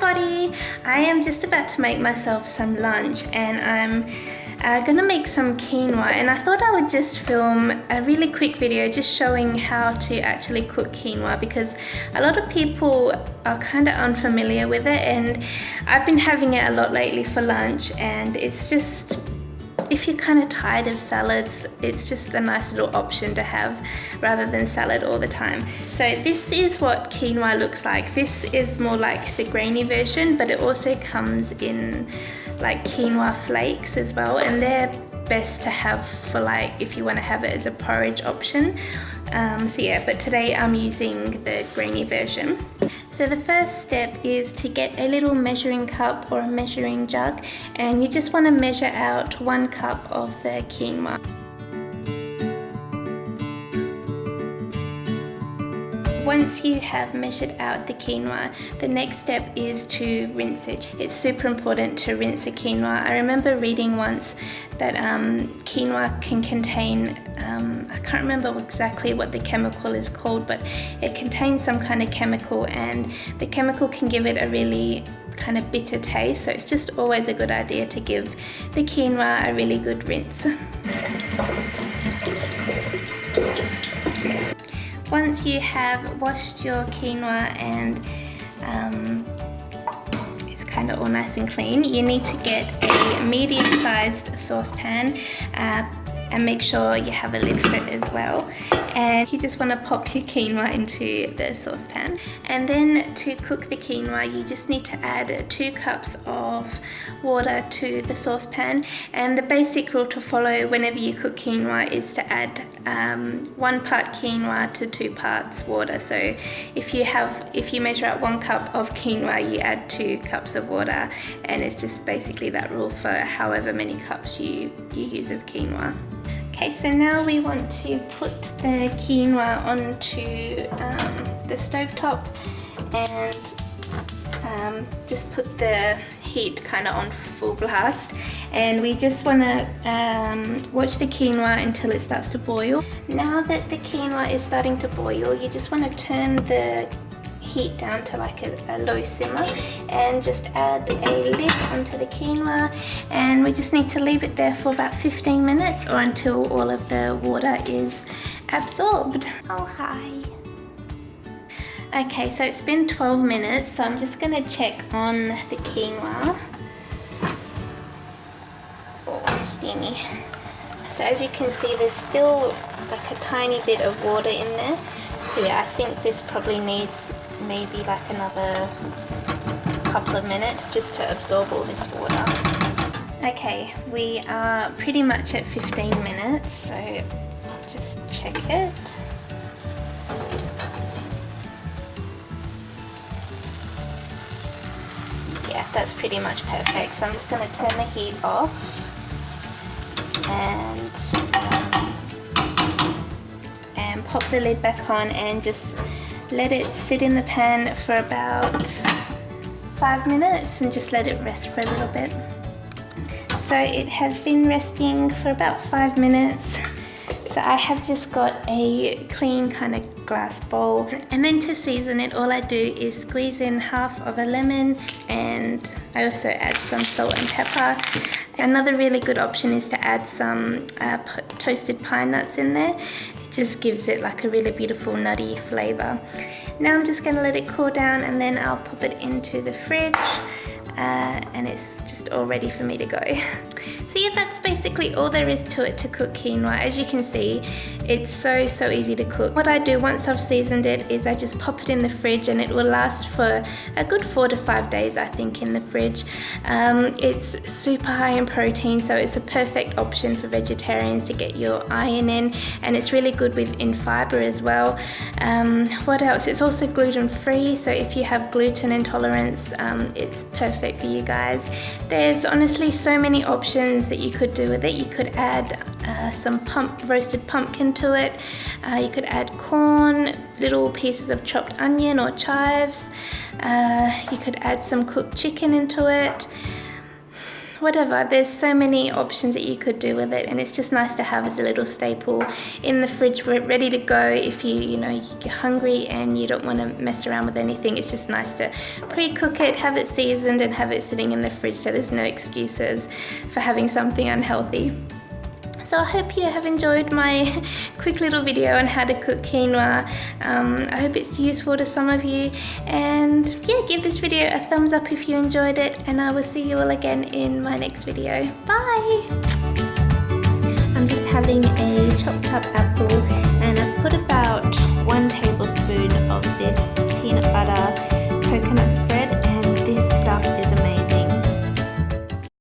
everybody! I am just about to make myself some lunch and I'm gonna make some quinoa, and I thought I would just film a really quick video just showing how to actually cook quinoa, because a lot of people are kind of unfamiliar with it, and I've been having it a lot lately for lunch, and it's just, if you're kind of tired of salads, it's just a nice little option to have rather than salad all the time. So this is what quinoa looks like. This is more like the grainy version, but it also comes in like quinoa flakes as well, and they're best to have for like if you want to have it as a porridge option. So yeah, but today I'm using the grainy version. So the first step is to get a little measuring cup or a measuring jug, and you just want to measure out 1 cup of the quinoa. Once you have measured out the quinoa, the next step is to rinse it. It's super important to rinse the quinoa. I remember reading once that quinoa can contain, I can't remember exactly what the chemical is called, but it contains some kind of chemical, and the chemical can give it a really kind of bitter taste, so it's just always a good idea to give the quinoa a really good rinse. Once you have washed your quinoa and it's kind of all nice and clean, you need to get a medium-sized saucepan and make sure you have a lid for it as well. And you just want to pop your quinoa into the saucepan. And then to cook the quinoa, you just need to add 2 cups of water to the saucepan. And the basic rule to follow whenever you cook quinoa is to add 1 part quinoa to 2 parts water. So if you measure out 1 cup of quinoa, you add 2 cups of water, and it's just basically that rule for however many cups you use of quinoa. Okay, so now we want to put the quinoa onto the stovetop and just put the heat kind of on full blast, and we just want to watch the quinoa until it starts to boil. Now that the quinoa is starting to boil, you just want to turn the heat down to like a low simmer and just add a lid onto the quinoa, and we just need to leave it there for about 15 minutes or until all of the water is absorbed. Oh hi. Okay, so it's been 12 minutes, so I'm just going to check on the quinoa. Oh, steamy. So as you can see, there's still like a tiny bit of water in there. So yeah, I think this probably needs maybe like another couple of minutes just to absorb all this water. Okay, we are pretty much at 15 minutes, so just check it. Yeah, that's pretty much perfect. So I'm just going to turn the heat off and pop the lid back on and just let it sit in the pan for about 5 minutes and just let it rest for a little bit. So it has been resting for about 5 minutes. So I have just got a clean kind of glass bowl, and then to season it, all I do is squeeze in half of a lemon, and I also add some salt and pepper. Another really good option is to add some toasted pine nuts in there. It just gives it like a really beautiful nutty flavor. Now I'm just going to let it cool down, and then I'll pop it into the fridge, and it's just all ready for me to go. So yeah, that's basically all there is to it to cook quinoa. As you can see, it's so easy to cook. What I do once I've seasoned it is I just pop it in the fridge, and it will last for a good 4 to 5 days, I think, in the fridge. It's super high in protein, so it's a perfect option for vegetarians to get your iron in, and it's really good in fibre as well. What else? It's also gluten free, so if you have gluten intolerance, it's perfect for you guys. There's honestly so many options that you could do with it. You could add some roasted pumpkin to it. You could add corn, little pieces of chopped onion or chives. You could add some cooked chicken into it. whatever. There's so many options that you could do with it, and it's just nice to have as a little staple in the fridge ready to go if you're hungry and you don't want to mess around with anything. It's just nice to pre-cook it, have it seasoned, and have it sitting in the fridge so there's no excuses for having something unhealthy. So I hope you have enjoyed my quick little video on how to cook quinoa. I hope it's useful to some of you, and yeah, give this video a thumbs up if you enjoyed it, and I will see you all again in my next video. Bye! I'm just having a chopped up apple